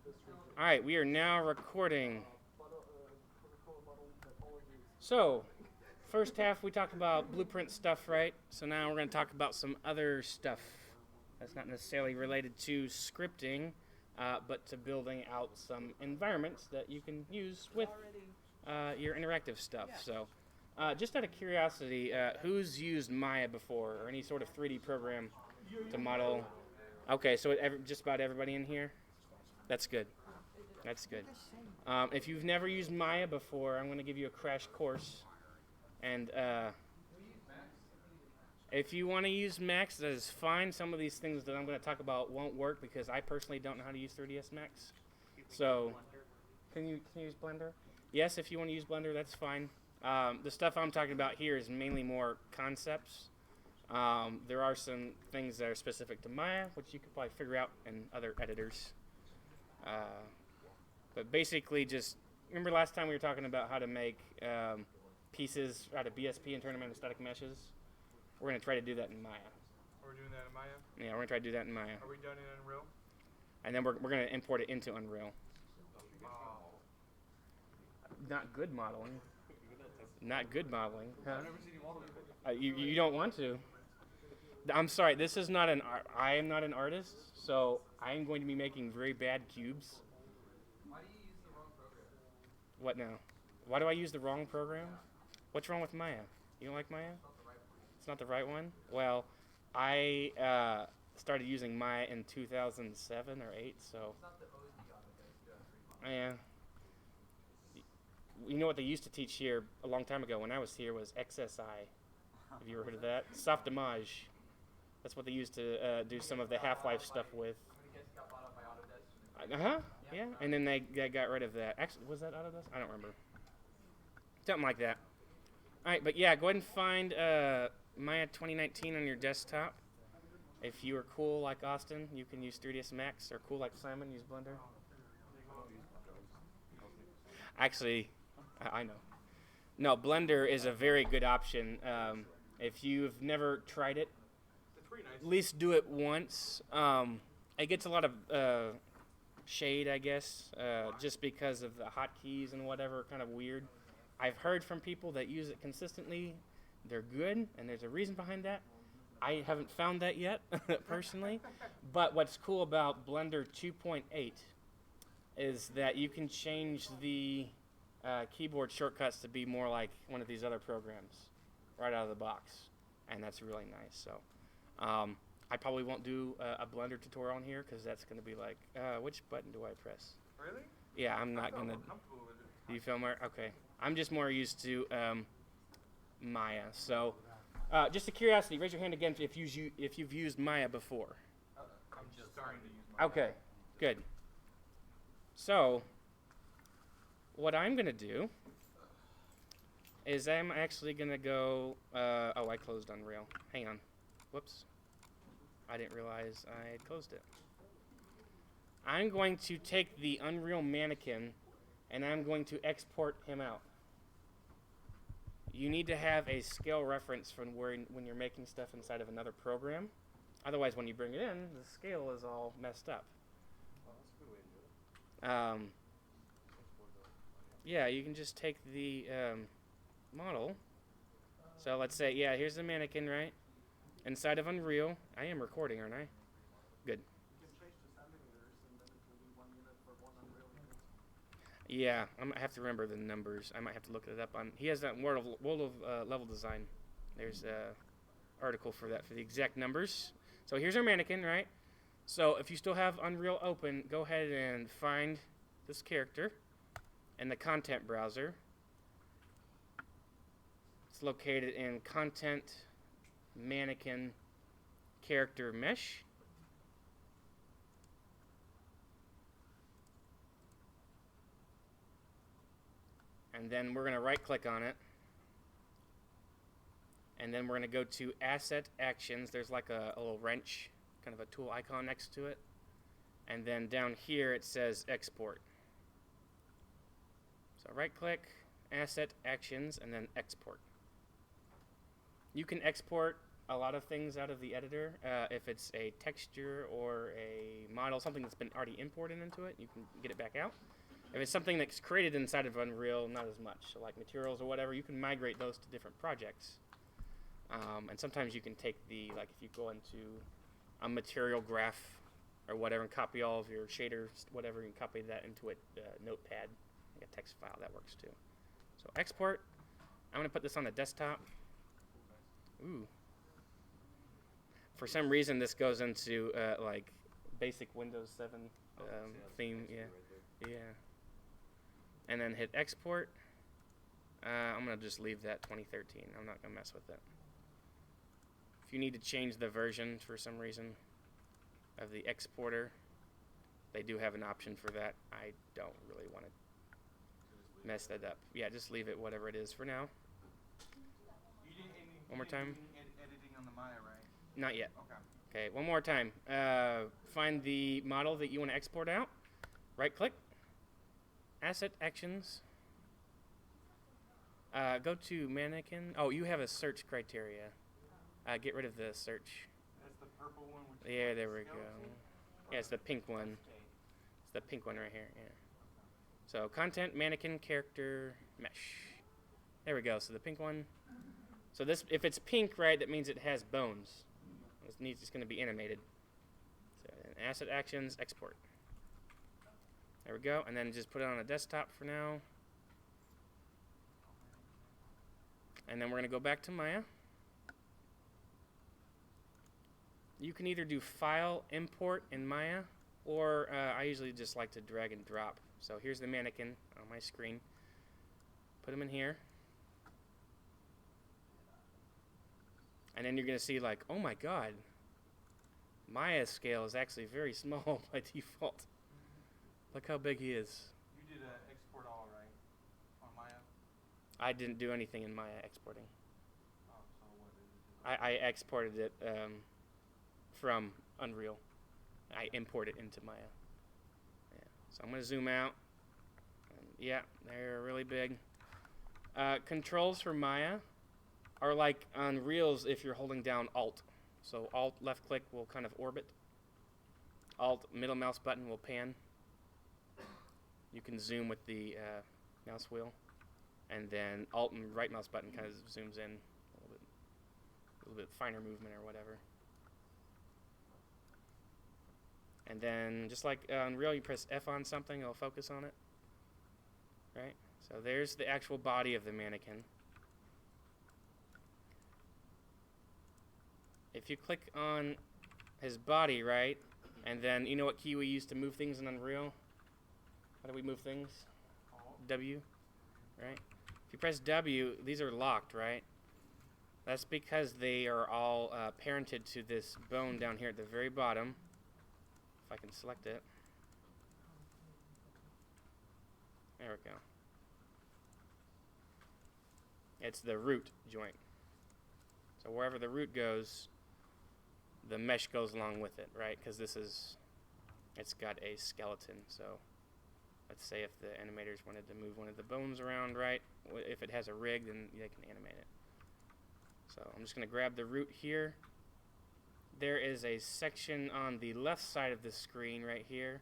All right, we are now recording. So, first half we talked about blueprint stuff, right? So now we're going to talk about some other stuff that's not necessarily related to scripting, but to building out some environments that you can use with your interactive stuff. So, just out of curiosity, who's used Maya before or any sort of 3D program to model? Okay, so just about everybody in here? That's good. That's good. If you've never used Maya before, I'm going to give you a crash course. And if you want to use Max, that is fine. Some of these things that I'm going to talk about won't work because I personally don't know how to use 3ds Max. So, can you use Blender? Yes, if you want to use Blender, that's fine. The stuff I'm talking about here is mainly more concepts. There are some things that are specific to Maya, which you could probably figure out in other editors. But basically, just remember last time we were talking about how to make pieces out of BSP and turn them into static meshes. We're going to try to do that in Maya. We're doing that in Maya? Yeah, we're going to try to do that in Maya. Are we done in Unreal? And then we're going to import it into Unreal. Not good modeling. Not good modeling. Huh? I've never seen you model. You don't want to. I'm sorry, this is not an art. I am not an artist, so I am going to be making very bad cubes. Why do you use the wrong program? What now? Why do I use the wrong program? What's wrong with Maya? You don't like Maya? It's not the right one? Well, I started using Maya in 2007 or 8, so. It's not the OSD on it. Yeah. You know what they used to teach here a long time ago when I was here was XSI. Have you ever heard of that? Soft image. That's what they used to do some of the Half-Life stuff with. Got bought up by Autodesk. Uh-huh, yeah. And then they got rid of that. Actually, was that Autodesk? I don't remember. Something like that. All right, but yeah, go ahead and find Maya 2019 on your desktop. If you are cool like Austin, you can use 3ds Max, or cool like Simon, use Blender. Actually, I know. No, Blender is a very good option. If you've never tried it, It's pretty nice. at least do it once. It gets a lot of shade, I guess, just because of the hotkeys and whatever, kind of weird. I've heard from people that use it consistently. They're good, and there's a reason behind that. I haven't found that yet, personally. But what's cool about Blender 2.8 is that you can change the keyboard shortcuts to be more like one of these other programs right out of the box. And that's really nice. So I probably won't do a Blender tutorial on here because that's going to be like, which button do I press? Really? Yeah, I'm not going to. I'm cool with it. Do you feel more? Okay. I'm just more used to Maya. So just a curiosity, raise your hand again if you've used Maya before. I'm just starting to use Maya. Okay, good. So, what I'm going to do is I'm actually going to go, oh, I closed Unreal. Hang on. Whoops. I didn't realize I had closed it. I'm going to take the Unreal mannequin and I'm going to export him out. You need to have a scale reference from when you're making stuff inside of another program. Otherwise, when you bring it in, the scale is all messed up. Yeah, you can just take the model. So let's say, yeah, here's the mannequin, right? Inside of Unreal. I am recording, aren't I? Good. Yeah, I might have to remember the numbers. I might have to look it up on. He has that World of Level Design. There's a article for that for the exact numbers. So here's our mannequin, right? So if you still have Unreal open, go ahead and find this character in the content browser. It's located in Content Mannequin Character Mesh. And then we're going to right click on it. And then we're going to go to Asset Actions. There's like a little wrench, kind of a tool icon next to it. And then down here it says Export. So right click, Asset Actions, and then Export. You can export a lot of things out of the editor. If it's a texture or a model, something that's been already imported into it, you can get it back out. If it's something that's created inside of Unreal, not as much. So like materials or whatever, you can migrate those to different projects. And sometimes you can take like if you go into a material graph or whatever and copy all of your shaders, whatever, you can copy that into a notepad, like a text file. That works too. So export. I'm going to put this on the desktop. Ooh. For some reason, this goes into like basic Windows 7 theme. Yeah. Yeah. And then hit export. I'm going to just leave that 2013. I'm not going to mess with it. If you need to change the version for some reason of the exporter, they do have an option for that. I don't really want to mess that up. Yeah, just leave it whatever it is for now. One more time. Editing on the Maya, right? Not yet. Okay. Okay, one more time. Find the model that you want to export out. Right click. Asset actions. Go to mannequin. Oh, you have a search criteria. Get rid of the search. That's the purple one. Which Yeah, is there like we the go. skeleton? Yeah, it's the pink one. Okay. It's the pink one right here. Yeah. So content, mannequin, character, mesh. There we go. So the pink one. So this, if it's pink, right, that means it has bones. It's going to be animated. So asset actions, export. There we go. And then just put it on a desktop for now. And then we're going to go back to Maya. You can either do file import in Maya, or I usually just like to drag and drop. So here's the mannequin on my screen. Put them in here. And then you're going to see like, oh my god, Maya scale is actually very small by default. Look how big he is. You did export all, right? On Maya? I didn't do anything in Maya exporting. Oh, so what is it? I exported it from Unreal. I imported into Maya. Yeah. So I'm going to zoom out. Yeah, they're really big. Controls for Maya are like Unreal's if you're holding down Alt. So Alt left click will kind of orbit. Alt middle mouse button will pan. You can zoom with the mouse wheel. And then Alt and right mouse button kind of zooms in a little bit finer movement or whatever. And then just like Unreal, you press F on something, it'll focus on it. Right? So there's the actual body of the mannequin. If you click on his body, right, and then you know what key we use to move things in Unreal? How do we move things? W, right? If you press W, these are locked, right? That's because they are all parented to this bone down here at the very bottom. If I can select it. There we go. It's the root joint. So wherever the root goes, the mesh goes along with it, right? Because it's got a skeleton. So let's say if the animators wanted to move one of the bones around, right? If it has a rig, then they can animate it. So I'm just going to grab the root here. There is a section on the left side of the screen right here.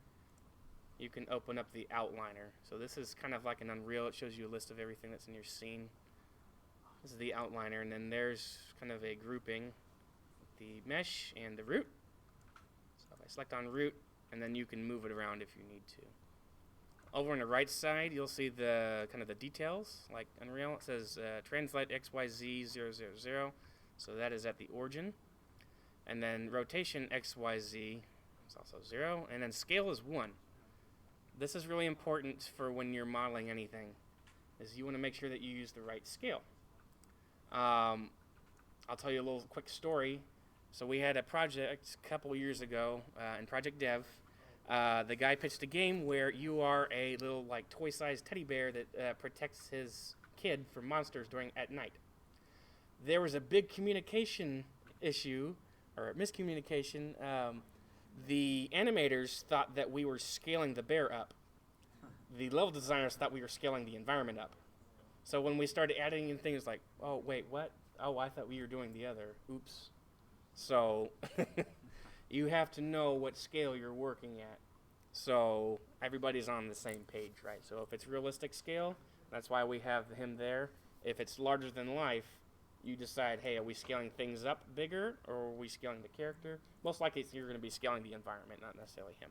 You can open up the outliner. So this is kind of like an Unreal. It shows you a list of everything that's in your scene. This is the outliner, and then there's kind of a grouping, the mesh and the root. So if I select on root, and then you can move it around if you need to. Over on the right side, you'll see the kind of the details, like Unreal. It says translate XYZ000, so that is at the origin. And then rotation XYZ is also 0, and then scale is 1. This is really important for when you're modeling anything, is you want to make sure that you use the right scale. I'll tell you a little quick story. So we had a project a couple years ago in Project Dev. The guy pitched a game where you are a little like toy-sized teddy bear that protects his kid from monsters at night. There was a big communication issue or miscommunication. The animators thought that we were scaling the bear up. The level designers thought we were scaling the environment up. So when we started adding in things like, oh wait, what? Oh, I thought we were doing the other. Oops. So you have to know what scale you're working at. So everybody's on the same page, right? So if it's realistic scale, that's why we have him there. If it's larger than life, you decide, hey, are we scaling things up bigger or are we scaling the character? Most likely you're going to be scaling the environment, not necessarily him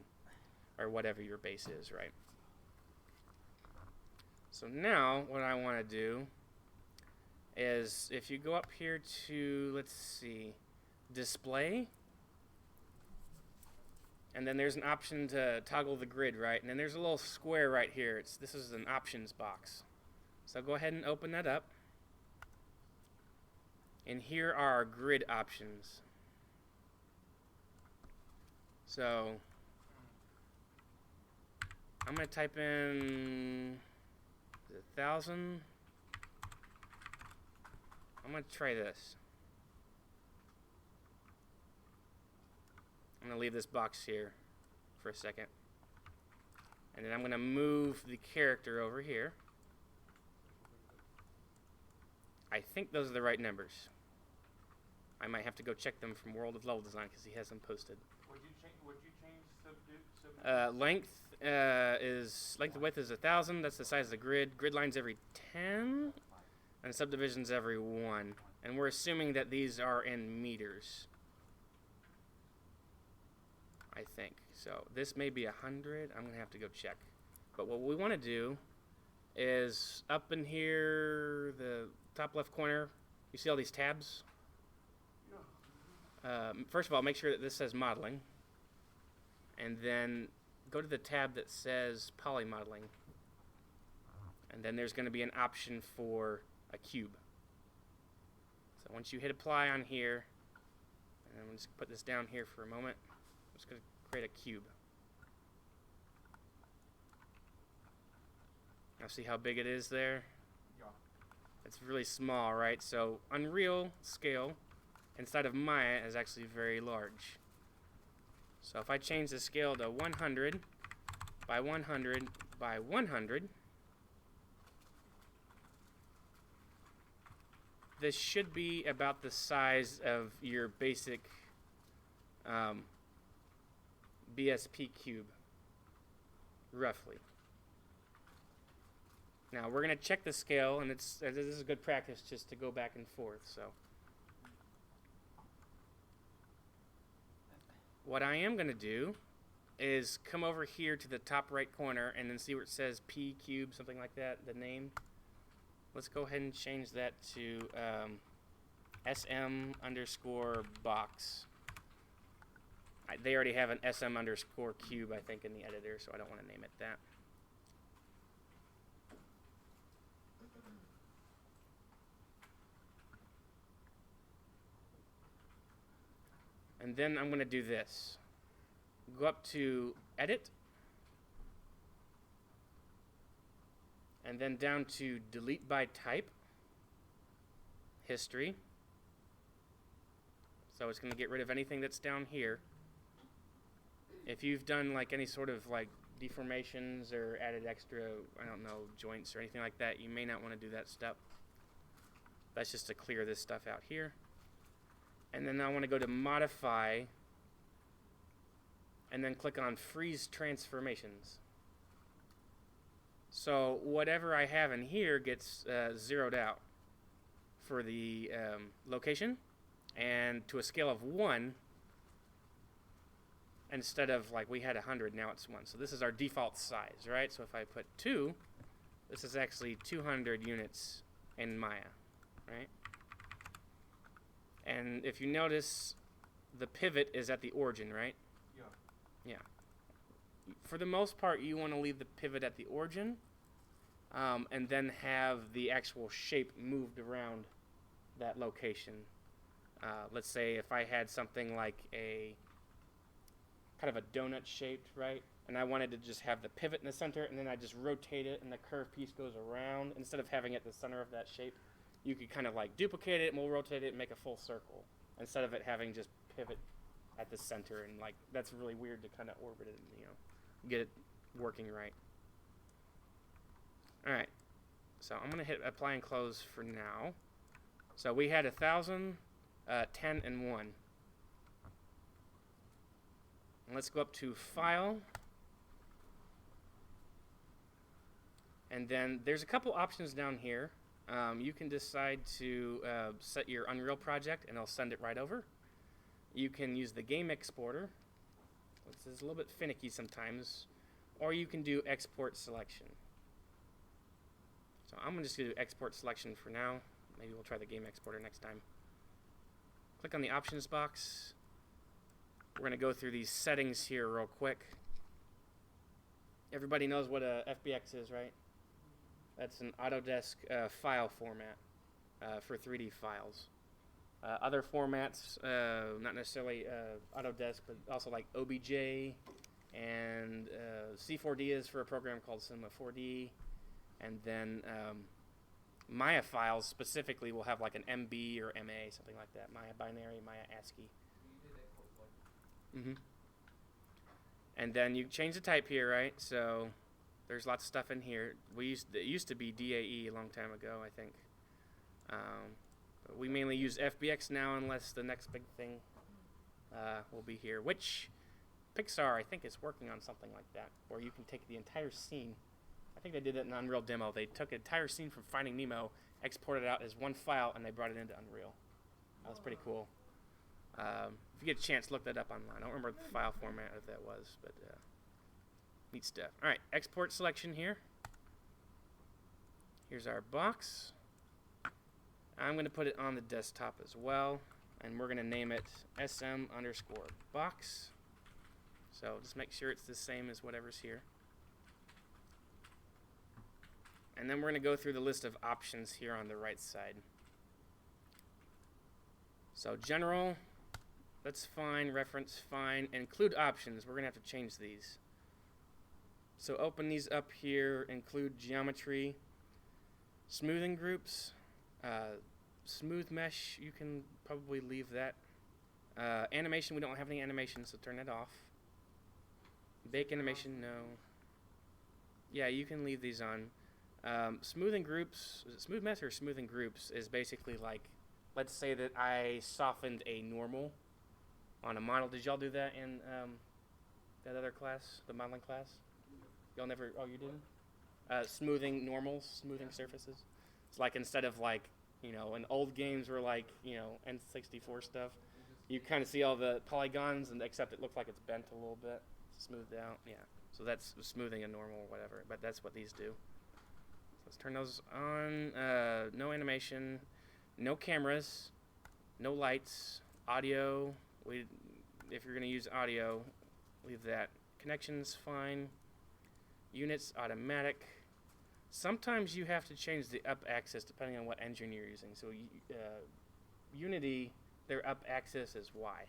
or whatever your base is, right? So now what I want to do is if you go up here to, let's see, display, and then there's an option to toggle the grid, right? And then there's a little square right here. This is an options box. So go ahead and open that up. And here are our grid options. So I'm going to type in 1,000. I'm going to try this. I'm going to leave this box here for a second. And then I'm going to move the character over here. I think those are the right numbers. I might have to go check them from World of Level Design because he has them posted. Would you change subdue? Length of width is 1,000. That's the size of the grid. Grid lines every 10, and subdivisions every 1. And we're assuming that these are in meters. I think so. This may be 100. I'm gonna have to go check. But what we want to do is up in here, the top left corner. You see all these tabs? First of all, make sure that this says modeling, and then go to the tab that says poly modeling, and then there's going to be an option for a cube. So once you hit apply on here, and I'm just put this down here for a moment, I'm just going to create a cube. Now see how big it is there? Yeah. It's really small, right? So Unreal scale inside of Maya is actually very large. So if I change the scale to 100 by 100 by 100, this should be about the size of your basic BSP cube, roughly. Now we're going to check the scale, and this is good practice just to go back and forth. So what I am going to do is come over here to the top right corner and then see where it says P cube, something like that, the name. Let's go ahead and change that to SM underscore box. They already have an SM underscore cube, I think, in the editor, so I don't want to name it that. And then I'm going to do this. Go up to Edit, and then down to Delete by Type, History. So it's going to get rid of anything that's down here. If you've done like any sort of like deformations or added extra, I don't know, joints or anything like that, you may not want to do that step. That's just to clear this stuff out here. And then I want to go to Modify, and then click on Freeze Transformations. So whatever I have in here gets zeroed out for the location, and to a scale of 1, instead of like we had 100, now it's 1. So this is our default size, right? So if I put 2, this is actually 200 units in Maya, right? And if you notice, the pivot is at the origin, right? Yeah. Yeah. For the most part, you want to leave the pivot at the origin, and then have the actual shape moved around that location. Let's say if I had something like a kind of a donut shaped, right? And I wanted to just have the pivot in the center, and then I just rotate it, and the curved piece goes around. Instead of having it at the center of that shape, you could kind of like duplicate it, and we'll rotate it and make a full circle, instead of it having just pivot at the center, and like that's really weird to kind of orbit it and, you know, get it working right. All right, so I'm gonna hit apply and close for now. So we had 1,000, 10, and 1. And let's go up to File. And then there's a couple options down here. You can decide to set your Unreal project and it'll send it right over. You can use the game exporter, which is a little bit finicky sometimes, or you can do export selection. So I'm just going to do export selection for now. Maybe we'll try the game exporter next time. Click on the options box. We're going to go through these settings here real quick. Everybody knows what a FBX is, right? That's an Autodesk file format for 3D files. Other formats, not necessarily Autodesk, but also like OBJ, and C4D is for a program called Cinema 4D, and then Maya files specifically will have like an MB or MA, something like that. Maya binary, Maya ASCII. And then you change the type here, right? So there's lots of stuff in here. It used to be DAE a long time ago, I think. But we mainly use FBX now, unless the next big thing will be here. Which Pixar, I think, is working on something like that, where you can take the entire scene. I think they did it in Unreal demo. They took an entire scene from Finding Nemo, exported it out as one file, and they brought it into Unreal. That was pretty cool. If you get a chance, look that up online. I don't remember the file format of that was, but neat stuff. All right, export selection here. Here's our box. I'm going to put it on the desktop as well, and we're going to name it SM_box. So just make sure it's the same as whatever's here. And then we're going to go through the list of options here on the right side. So general, that's fine. Reference, fine. Include options, we're going to have to change these. So open these up here, include geometry, smoothing groups, smooth mesh, you can probably leave that. Animation, we don't have any animation, so turn that off. Bake animation, no. Yeah, you can leave these on. Smoothing groups, is it smooth mesh or smoothing groups, is basically like, let's say that I softened a normal on a model. Did y'all do that in that other class, the modeling class? Y'all never, oh, you didn't? Smoothing normals, smoothing surfaces. It's like instead of like, you know, in old games were like, you know, N64 stuff, you kind of see all the polygons, and except it looks like it's bent a little bit, smoothed out. Yeah, so that's smoothing a normal or whatever, but that's what these do. So let's turn those on. No animation, no cameras, no lights, audio. If you're going to use audio, leave that. Connections, fine. Units, automatic. Sometimes you have to change the up axis depending on what engine you're using. So Unity, their up axis is Y.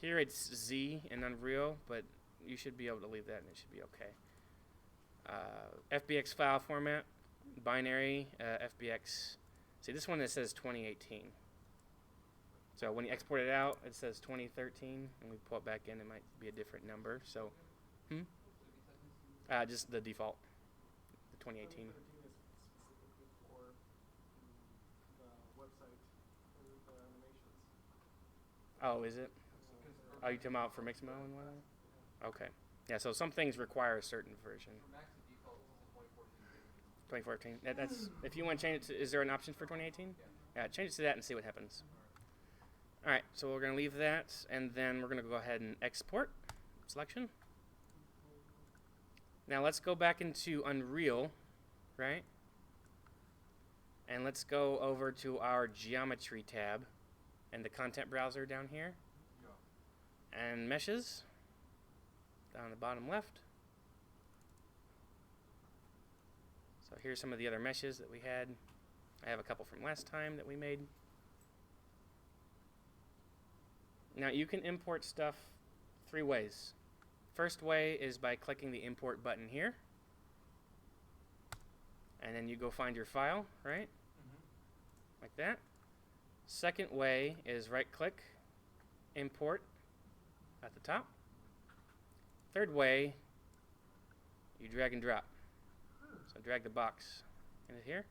Here it's Z in Unreal, but you should be able to leave that and it should be okay. FBX file format, binary, FBX. See, this one that says 2018. So when you export it out, it says 2013, and we pull it back in, it might be a different number. So, just the default, the 2018. 2013 is specifically for the website, for the animations. Oh, is it? Oh, you talking about for Mixamo and whatnot? Okay. Yeah, so some things require a certain version. 2014. That's if you want to change it to, is there an option for 2018? Yeah, change it to that and see what happens. All right, so we're going to leave that, and then we're going to go ahead and export selection. Now let's go back into Unreal, right? And let's go over to our Geometry tab and the content browser down here. And meshes, down the bottom left. So here's some of the other meshes that we had. I have a couple from last time that we made. Now you can import stuff 3 ways. First way is by clicking the import button here. And then you go find your file, right? Like that. Second way is right click, import at the top. Third way, you drag and drop. So drag the box into here.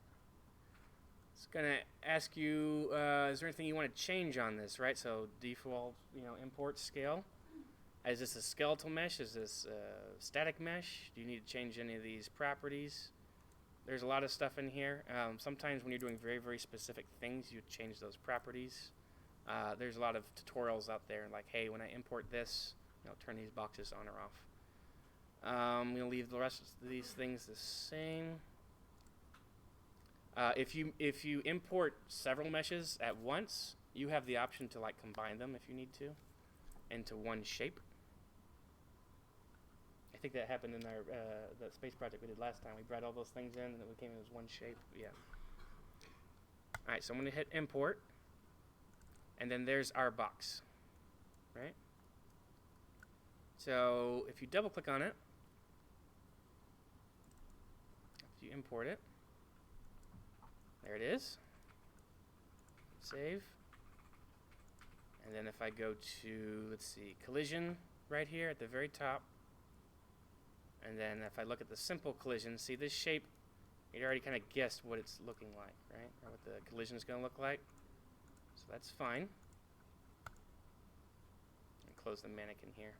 It's gonna ask you, is there anything you want to change on this, right? So default, import scale. Is this a skeletal mesh? Is this a static mesh? Do you need to change any of these properties? There's a lot of stuff in here. Sometimes when you're doing very, very specific things, you change those properties. There's a lot of tutorials out there, like, hey, when I import this, turn these boxes on or off. I'm going to leave the rest of these things the same. If you import several meshes at once, you have the option to combine them if you need to into one shape. I think that happened in our the space project we did last time. We brought all those things in and it became as one shape. Yeah. All right, so I'm going to hit import, and then there's our box, right? So if you double click on it, if you import it, there it is. Save. And then if I go to, let's see, collision right here at the very top, and then if I look at the simple collision, see this shape, you already kind of guessed what it's looking like, right? Or what the collision is going to look like. So that's fine. And close the mannequin here.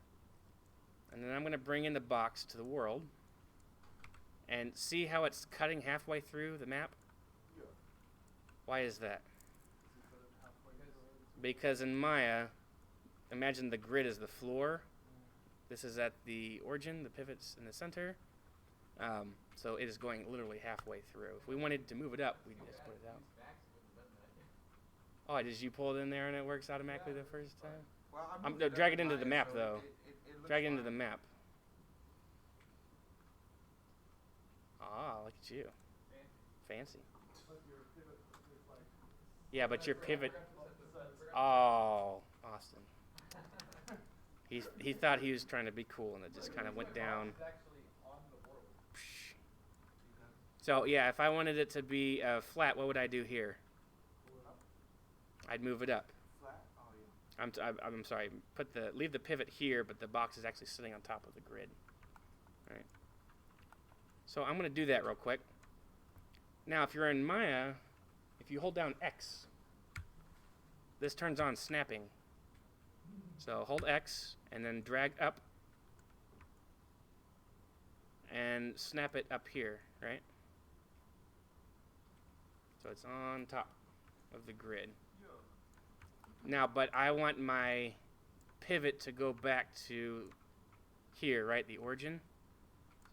And then I'm going to bring in the box to the world. And see how it's cutting halfway through the map? Yeah. Why is that? Is it cut it halfway through? Because in Maya, imagine the grid is the floor. This is at the origin, the pivot's in the center. So it is going literally halfway through. If we wanted to move it up, we'd just put it out. Oh, did you pull it in there and it works automatically the first time? Well, Drag it into the map, so though. it looks Drag it into fine. the map. Ah, look at you. Fancy. But your pivot is like Yeah, but your pivot... opposites. Oh, Austin. He thought he was trying to be cool, and it just kind of went down. So yeah, if I wanted it to be flat, what would I do here? Pull it up. I'd move it up. Flat? Oh, yeah. I'm sorry. Leave the pivot here, but the box is actually sitting on top of the grid. All right. So I'm going to do that real quick. Now, if you're in Maya, if you hold down X, this turns on snapping. So hold X and then drag up and snap it up here, right? So it's on top of the grid. Now, but I want my pivot to go back to here, right, the origin.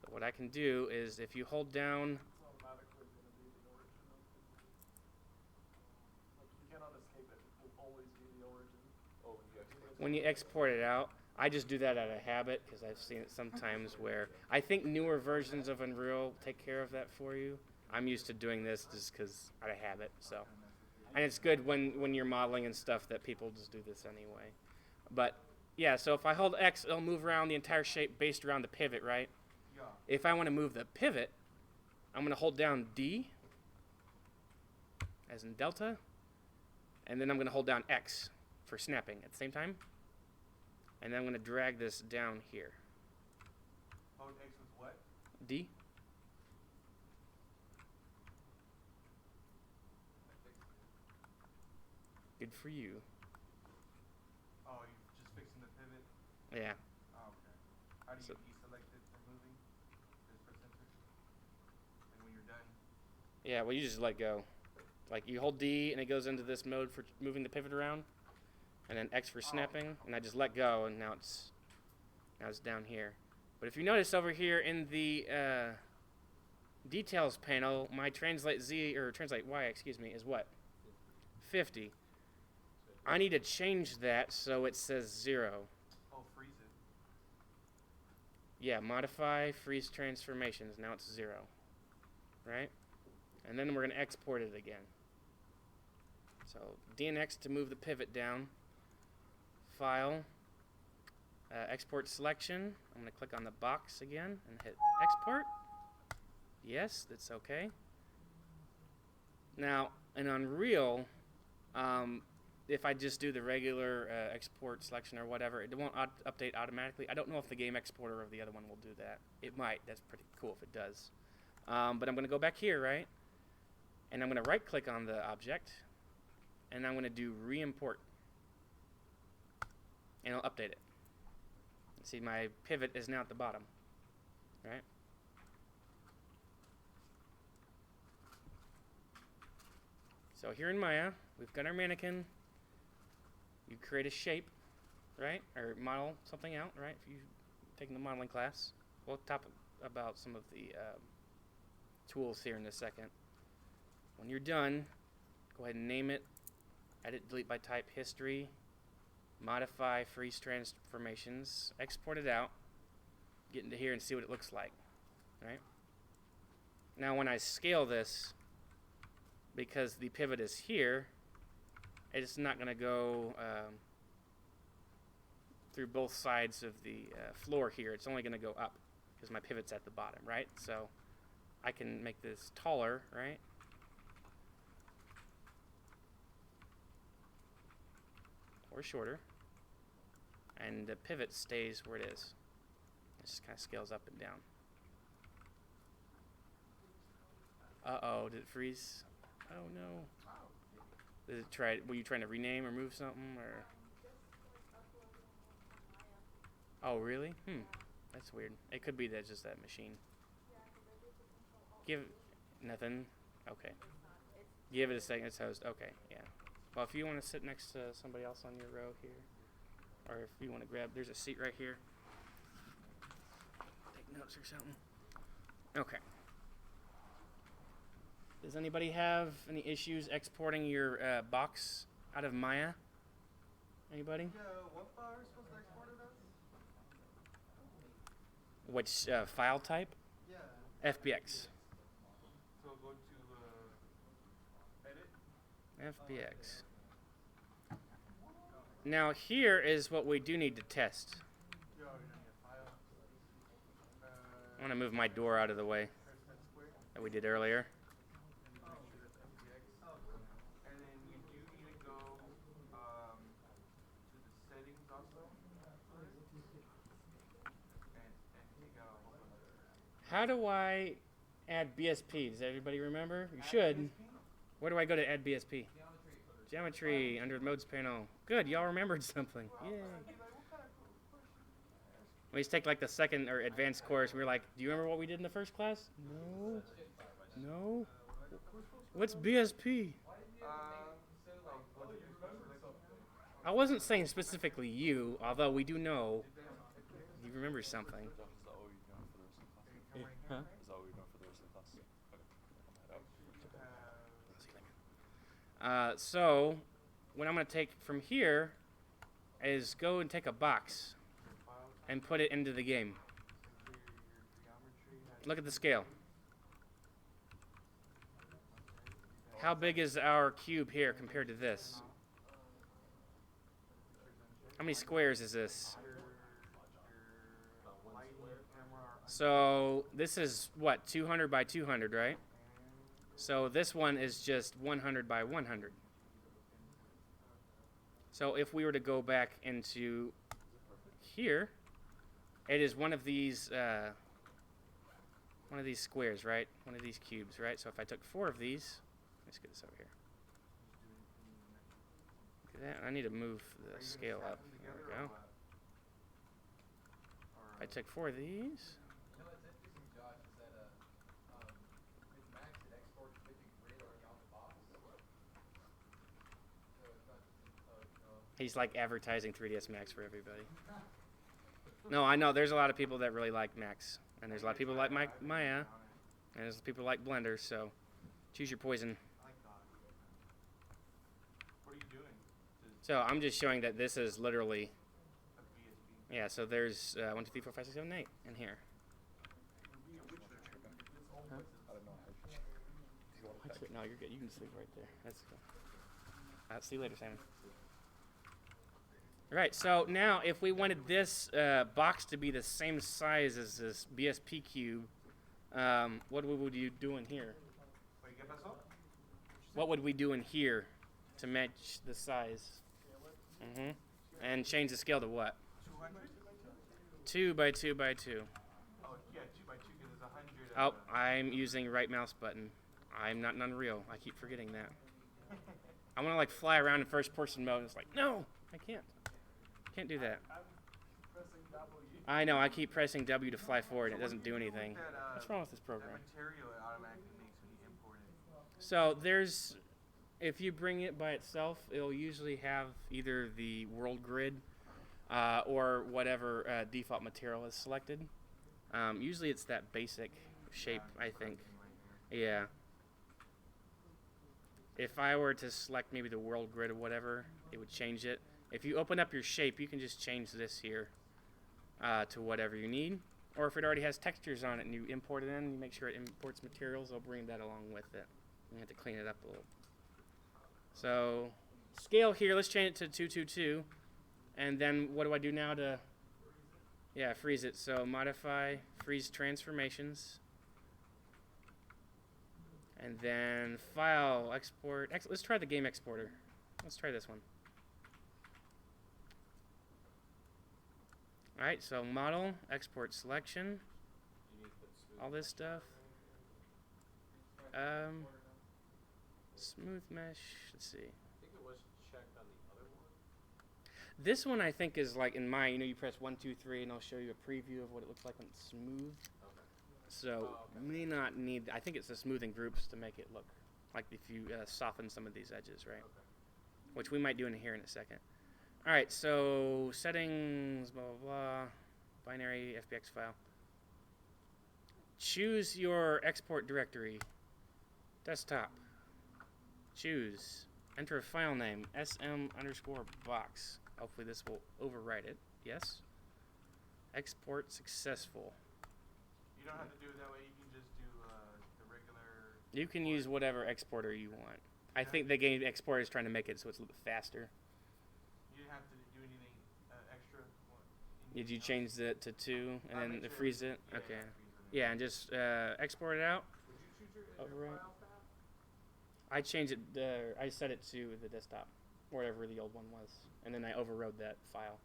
So what I can do is if you hold down, It's automatically going to be the origin of the like you cannot escape it. It will always be the origin. Oh, when you export it out, I just do that out of habit because I've seen it sometimes where I think newer versions of Unreal take care of that for you. I'm used to doing this just because out of habit, so. And it's good when you're modeling and stuff that people just do this anyway. But yeah, so if I hold X, it'll move around the entire shape based around the pivot, right? Yeah. If I want to move the pivot, I'm going to hold down D, as in delta, and then I'm going to hold down X for snapping at the same time. And then I'm going to drag this down here. Hold X with what? D. Good for you. Oh, you're just fixing the pivot? Yeah. Oh, okay. How do you So- deselect it from moving? This percentage? Like when you're done? Yeah, well, you just let go. Like, you hold D, and it goes into this mode for moving the pivot around, and then X for snapping, and I just let go, and now it's down here. But if you notice over here in the details panel, my translate Y, is what? 50. I need to change that so it says 0. Oh, freeze it. Yeah, modify, freeze transformations. Now it's 0. Right? And then we're going to export it again. So DNX to move the pivot down. File. Export selection. I'm going to click on the box again and hit export. Yes, that's okay. Now, in Unreal, if I just do the regular export selection or whatever, it won't update automatically. I don't know if the game exporter of the other one will do that. It might. That's pretty cool if it does. But I'm going to go back here, right? And I'm going to right click on the object, and I'm going to do re-import. And I'll update it. See, my pivot is now at the bottom, right? So here in Maya, we've got our mannequin. You create a shape, right? Or model something out, right? If you've taken the modeling class. We'll talk about some of the tools here in a second. When you're done, go ahead and name it. Edit, delete by type, history. Modify, freeze transformations. Export it out. Get into here and see what it looks like, right? Now when I scale this, because the pivot is here, it's not going to go through both sides of the floor here. It's only going to go up because my pivot's at the bottom, right? So I can make this taller, right? Or shorter. And the pivot stays where it is. It just kind of scales up and down. Uh-oh, did it freeze? Oh no. Did it try? Were you trying to rename or move something, or? Oh really? That's weird. It could be that just that machine. Give nothing. Okay. Give it a second. It's host. Okay, yeah. Well, if you want to sit next to somebody else on your row here, or if you want to grab, there's a seat right here. Take notes or something. Okay. Does anybody have any issues exporting your box out of Maya? Anybody? Yeah, what file are we supposed to export it as? Which file type? Yeah. FBX. So go to edit. FBX. Now here is what we do need to test. Yo, you're gonna get file. I want to move my door out of the way Press that square. that we did earlier. Make sure that's FBX. And then you do need to go to the settings also. And take out a whole bunch of. How do I add BSP? Does everybody remember? You should. Where do I go to add BSP? Geometry under the modes panel. Good, y'all remembered something. Yay. We used to take like the second or advanced course. We were like, do you remember what we did in the first class? No. No. What's BSP? I wasn't saying specifically you, although we do know you remember something. Is that all you're doing for the rest of the class? Huh? Is that all you're doing for the rest of the class? Okay. So, what I'm going to take from here is go and take a box and put it into the game. Look at the scale. How big is our cube here compared to this? How many squares is this? So this is what, 200 by 200, right? So this one is just 100 by 100. So if we were to go back into here, it is one of these squares, right? One of these cubes, right? So if I took 4 of these, let's get this over here. Look at that. I need to move the scale up. There we go. If I took 4 of these. You know what's interesting, Josh, is that with Max it exports with the grid already on the box. So it's not just He's like advertising 3ds Max for everybody. No, I know there's a lot of people that really like Max, and there's a lot of people that like Maya, and there's people that like Blender. So choose your poison. What are you doing? So I'm just showing that this is literally, A BSB. yeah. So there's 1, 2, 3, 4, 5, 6, 7, 8 in here. I don't know how you. Do you want to back? No, you're good. You can sleep right there. That's good. See you later, Simon. All right. So now, if we wanted this box to be the same size as this BSP cube, what would you do in here? Wait, ¿qué pasó? What would we do in here to match the size? And change the scale to what? 200? 2 by 2 by 2. Oh, yeah, 2 by 2 because it's 100. Oh, I'm using right mouse button. I'm not in Unreal. I keep forgetting that. I want to like fly around in first person mode and it's like, no, I can't. Can't do that. I'm pressing W. I know, I keep pressing W to fly forward and it So doesn't what do you anything. with that, What's wrong with this program? That material it automatically makes when you import it. So there's, if you bring it by itself, it'll usually have either the world grid or whatever default material is selected. Usually it's that basic shape, I think. Yeah. If I were to select maybe the world grid or whatever, it would change it. If you open up your shape, you can just change this here to whatever you need. Or if it already has textures on it and you import it in, you make sure it imports materials, it'll bring that along with it. You have to clean it up a little. So, scale here, let's change it to 222. And then what do I do now to, yeah, freeze it. So modify, freeze transformations. And then file, export, let's try the game exporter. Let's try this one. Alright, so model, export selection, all this stuff. Smooth mesh, let's see. I think it was checked on the other one. This one I think is like in mine, you know, you press 1, 2, 3 and I'll show you a preview of what it looks like when it's smooth. Okay. So, may not need, I think it's the smoothing groups to make it look like if you soften some of these edges, right? Okay. Which we might do in here in a second. Alright, so settings, blah, blah, blah, binary FBX file. Choose your export directory. Desktop. Choose. Enter a file name, sm_box. Hopefully this will overwrite it. Yes. Export successful. You don't have to do it that way. You can just do the regular. You can use whatever exporter you want. I think the game exporter is trying to make it so it's a little bit faster. You didn't have to do anything extra. Did you change it to 2 and then make sure freeze it? Yeah, Okay. freeze it. Yeah, and just export it out. Would you choose your Overwrite. file path? I changed it. I set it to the desktop, wherever the old one was, and then I overrode that file.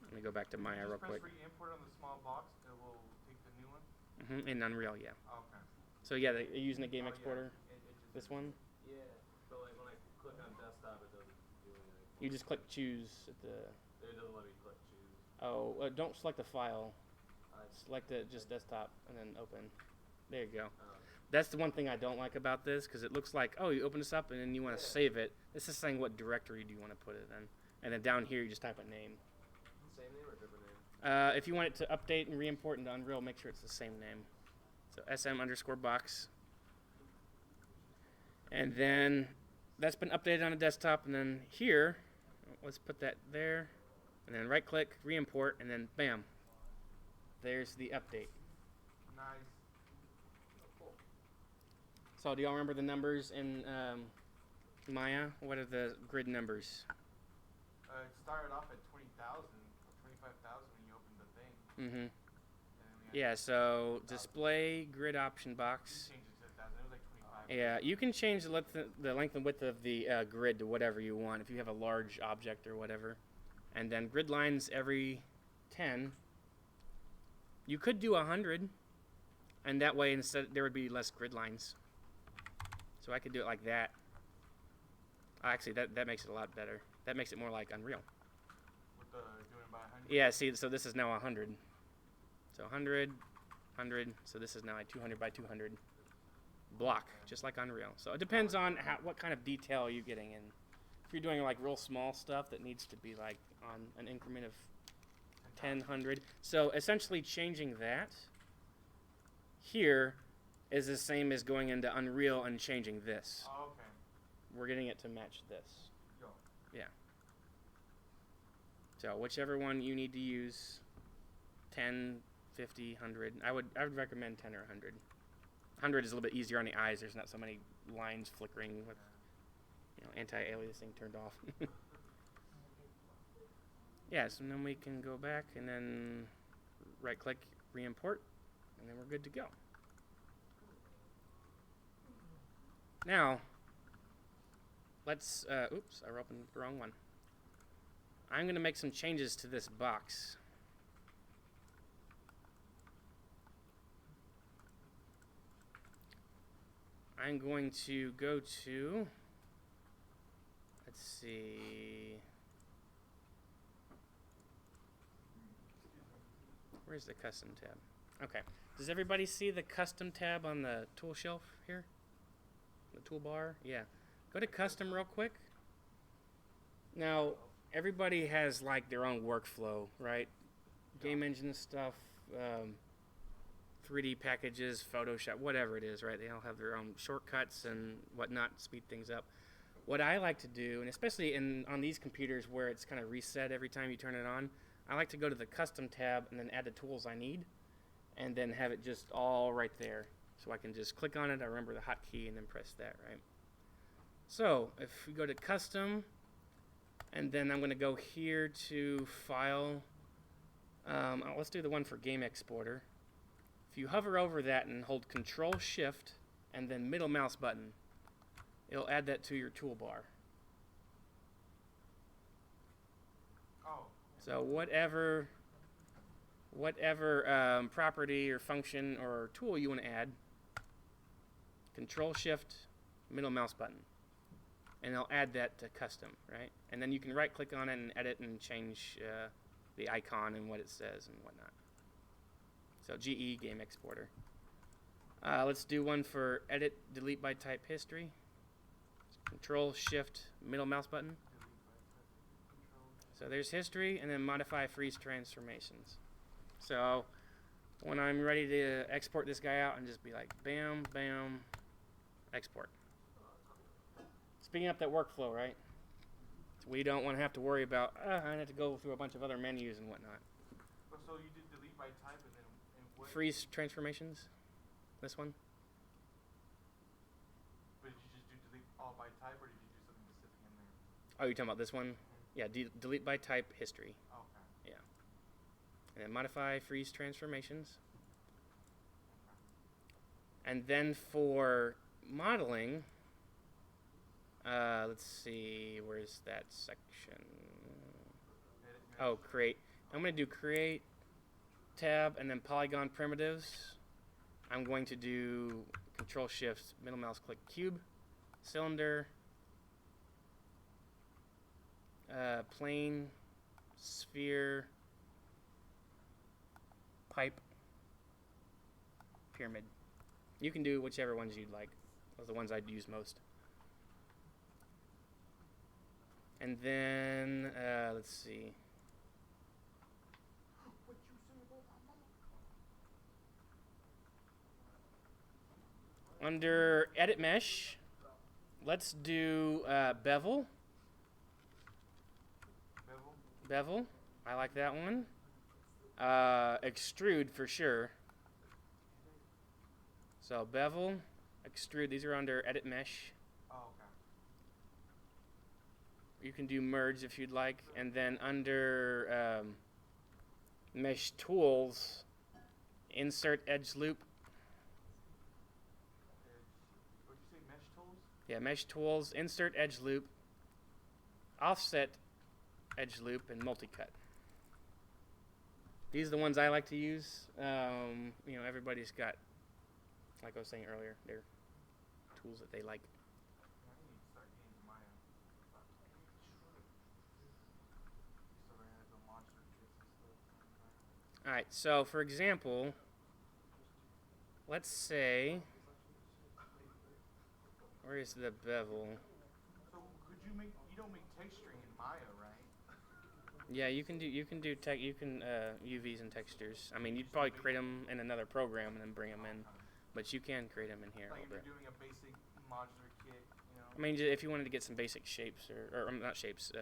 Let me go back to Maya real quick. Just press re-import on the small box. It will take the new one. In Unreal, yeah. Oh, okay. So yeah, they're using the game Oh, yeah. exporter. It just This one, Yeah, but like when I click on desktop, it doesn't do anything. you just click choose at the. It doesn't let me click choose. Oh, don't select the file. I Select it just desktop and then open. There you go. uh, That's the one thing I don't like about this, because it looks like, oh, you open this up and then you want to Yeah. save it. This is saying what directory do you want to put it in, and then down here you just type a name. same name or different name? If you want it to update and re-import into Unreal, make sure it's the same name. So sm_box. And then that's been updated on the desktop, and then here, let's put that there, and then right click, re-import, and then bam. There's the update. nice. Oh, cool. So do y'all remember the numbers in Maya? What are the grid numbers? It started off at 20,000 or 25,000 when you opened the thing. Mm-hmm. And then we had Yeah, so display grid option box. changed it to 1,000. It was like 25. Yeah, you can change the length and width of the grid to whatever you want if you have a large object or whatever. And then grid lines every 10. You could do 100, and that way instead there would be less grid lines. So I could do it like that. Actually, that makes it a lot better. That makes it more like Unreal. With the doing by 100. Yeah, see, so this is now 100. So 100, 100. So this is now a 200 by 200 block, just like Unreal. So it depends on what kind of detail you're getting in. If you're doing like real small stuff that needs to be like on an increment of 10, 100. So essentially changing that here is the same as going into Unreal and changing this. Oh, okay. We're getting it to match this. Go. So whichever one you need to use, 10, 50, 100. I would recommend 10 or 100. 100 is a little bit easier on the eyes. There's not so many lines flickering with, anti-aliasing turned off. Yeah, so then we can go back and then right click, re-import, and then we're good to go. Now, let's, oops, I opened the wrong one. I'm going to make some changes to this box. I'm going to go to, let's see, where's the custom tab? Okay. Does everybody see the custom tab on the tool shelf here? The toolbar? Yeah. Go to custom real quick. Now, everybody has like their own workflow, right? Game engine stuff, 3D packages, Photoshop, whatever it is, right? They all have their own shortcuts and whatnot to speed things up. What I like to do, and especially on these computers where it's kind of reset every time you turn it on, I like to go to the custom tab and then add the tools I need, and then have it just all right there. So I can just click on it, I remember the hotkey, and then press that, right? So if we go to custom, and then I'm going to go here to file. Let's do the one for game exporter. If you hover over that and hold Control Shift and then middle mouse button, it'll add that to your toolbar. Oh. So whatever property or function or tool you want to add, Control Shift, middle mouse button, and it'll add that to custom, right? And then you can right click on it and edit and change the icon and what it says and whatnot. So GE game exporter. Let's do one for edit, delete by type history. Control Shift, middle mouse button. So there's history, and then modify freeze transformations. So when I'm ready to export this guy out, and just be like bam, bam, export. Speeding up that workflow, right? So we don't want to have to worry about, I have to go through a bunch of other menus and whatnot. So you did delete by type and then what? Freeze transformations, this one. But did you just do delete all by type, or did you do something specific in there? Oh, you're talking about this one? Yeah, delete by type history. Okay. Yeah. And then modify freeze transformations. And then for modeling, let's see, where's that section? Oh, create. I'm going to do create tab and then polygon primitives. I'm going to do Control Shift, middle mouse click cube, cylinder, plane, sphere, pipe, pyramid. You can do whichever ones you'd like. Those are the ones I'd use most. And then, let's see. Under Edit Mesh, let's do bevel. Bevel, I like that one. Extrude for sure. So bevel, extrude, these are under Edit Mesh. Oh, okay. You can do merge if you'd like. And then under Mesh Tools, insert edge loop. What'd you say, mesh tools? Yeah, Mesh Tools, insert edge loop, offset edge loop, and multi-cut. These are the ones I like to use. You know, everybody's got, like I was saying earlier, their tools that they like. Yeah, I need to start getting Maya. So I had the modular kits and stuff. All right, so for example, let's say, where is the bevel? So could you make? You don't make texturing in Maya, right? Yeah, you can do UVs and textures. I mean, you'd probably create them in another program and then bring them in, but you can create them in here a Like if little you're bit. doing a basic modular kit, you know. I mean, if you wanted to get some basic shapes or not shapes,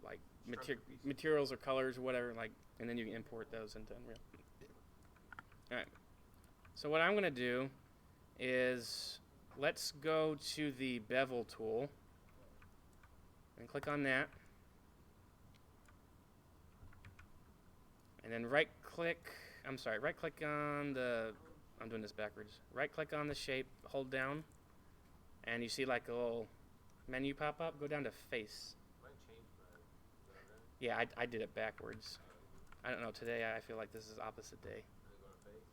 like Structure pieces. materials or colors or whatever, like, and then you can import those into Unreal. All right. So what I'm gonna do is let's go to the bevel tool and click on that. And then right click on the, I'm doing this backwards. Right click on the shape, hold down, and you see like a little menu pop up. Go down to face. Mine changed, but is that right? Yeah, I did it backwards. I don't know, today I feel like this is opposite day. Is it going to face?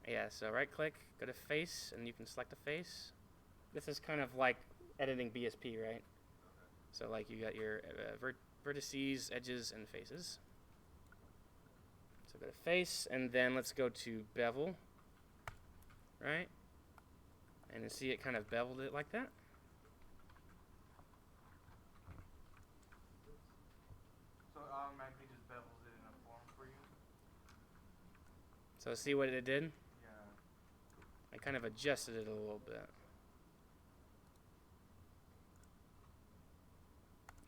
Yeah, so right click, go to face, and you can select a face. This is kind of like editing BSP, right? So like you got your vertices, edges, and faces. So go to face, and then let's go to bevel, right? And you see it kind of beveled it like that. So it automatically just bevels it in a form for you? So see what it did? Yeah. I kind of adjusted it a little bit.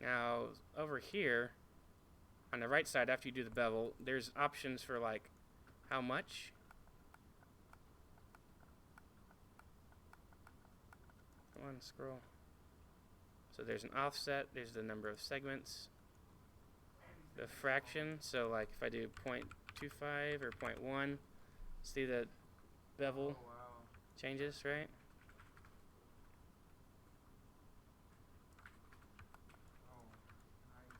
Now, over here, on the right side, after you do the bevel, there's options for like how much. Come on, scroll. So there's an offset, there's the number of segments, the fraction. So like if I do 0.25 or 0.1, see the bevel Oh, wow. changes, right? Oh, nice.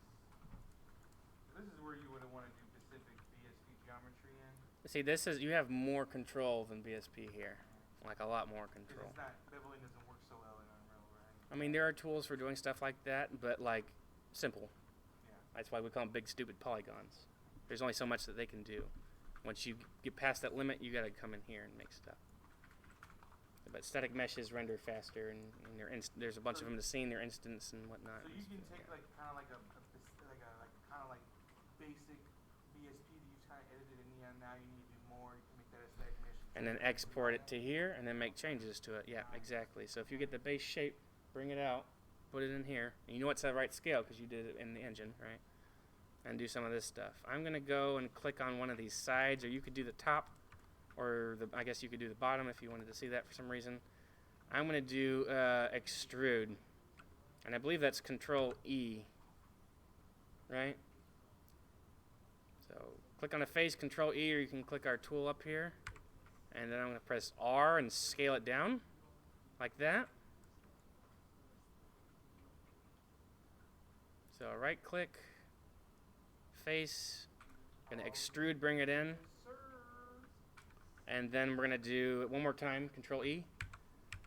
This is where you would want to do specific BSP geometry in. See, this is, you have more control than BSP here. Like a lot more Because control. it's not, beveling doesn't work so well in Unreal, right? I mean, there are tools for doing stuff like that, but like simple. Yeah. That's why we call them big, stupid polygons. There's only so much that they can do. Once you get past that limit, you got to come in here and make stuff. But static meshes render faster, and there's a bunch of them to see in their instance and whatnot. So you can take like kind of like basic BSP that you kind of edited in Neon. Now you need to do more. You can make that a static mesh. And then export it to here, and then make changes to it. Yeah, exactly. So if you get the base shape, bring it out, put it in here, and you know it's the right scale because you did it in the engine, right? And do some of this stuff. I'm gonna go and click on one of these sides, or you could do the top, or I guess you could do the bottom if you wanted to see that for some reason. I'm gonna do extrude, and I believe that's Control E, right? So click on the face, Control E, or you can click our tool up here, and then I'm gonna press R and scale it down, like that. So right click, face, gonna extrude, bring it in, and then we're gonna do it one more time, Control E,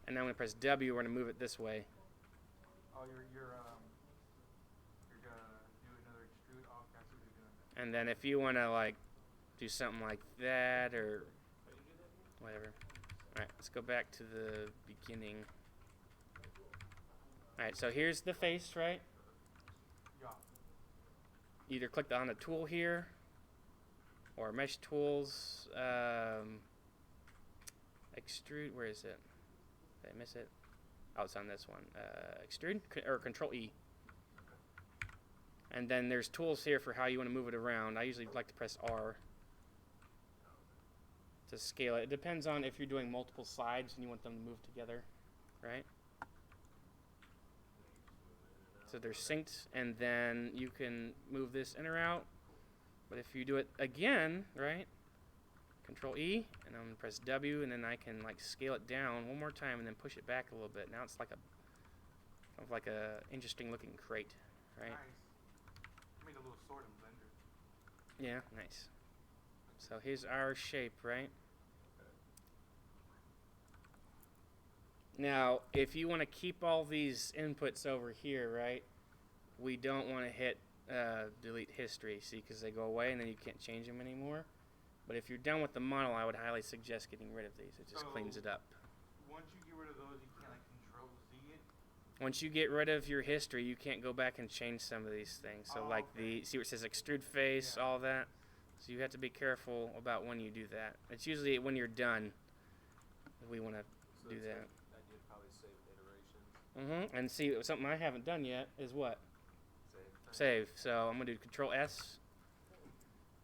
and then I'm gonna press W. We're gonna move it this way. Oh, you're gonna do another extrude. Oh, that's what you're doing. And then if you wanna like do something like that or whatever. All right, let's go back to the beginning. All right, so here's the face, right? Yeah. Either click on the tool here, or mesh tools, extrude, where is it? Did I miss it? Oh, it's on this one. Extrude, or Control E. And then there's tools here for how you want to move it around. I usually like to press R to scale it. It depends on if you're doing multiple sides and you want them to move together, right? So they're synced, and then you can move this in or out. But if you do it again, right, Control E, and I'm gonna press W, and then I can like scale it down one more time, and then push it back a little bit. Now it's like a interesting looking crate, right? Nice. Made a little sword in Blender. Yeah, nice. So here's our shape, right? Now, if you want to keep all these inputs over here, right, we don't want to hit delete history, see, because they go away and then you can't change them anymore. But if you're done with the model, I would highly suggest getting rid of these. It just cleans it up. Once you get rid of those, you can't like Control Z it. Once you get rid of your history, you can't go back and change some of these things. So like see where it says extrude face, all that. So you have to be careful about when you do that. It's usually when you're done we want to do that. Idea to probably save iterations. And see, something I haven't done yet is what? Save. Save. So I'm going to do Control S.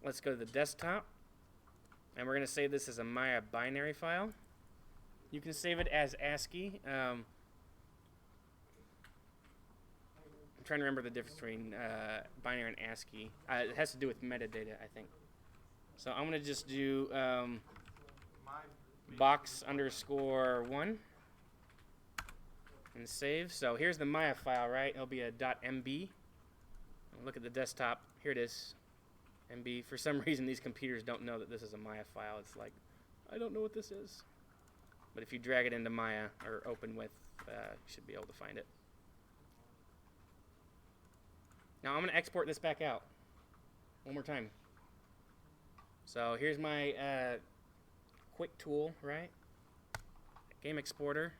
Let's go to the desktop. And we're going to save this as a Maya binary file. You can save it as ASCII. I'm trying to remember the difference between binary and ASCII. It has to do with metadata, I think. So I'm going to just do box_1 and save. So here's the Maya file, right? It'll be a .mb. Look at the desktop. Here it is. MB. For some reason, these computers don't know that this is a Maya file. It's like, I don't know what this is. But if you drag it into Maya or open with should be able to find it. Now I'm going to export this back out one more time. So here's my quick tool, right? Game exporter.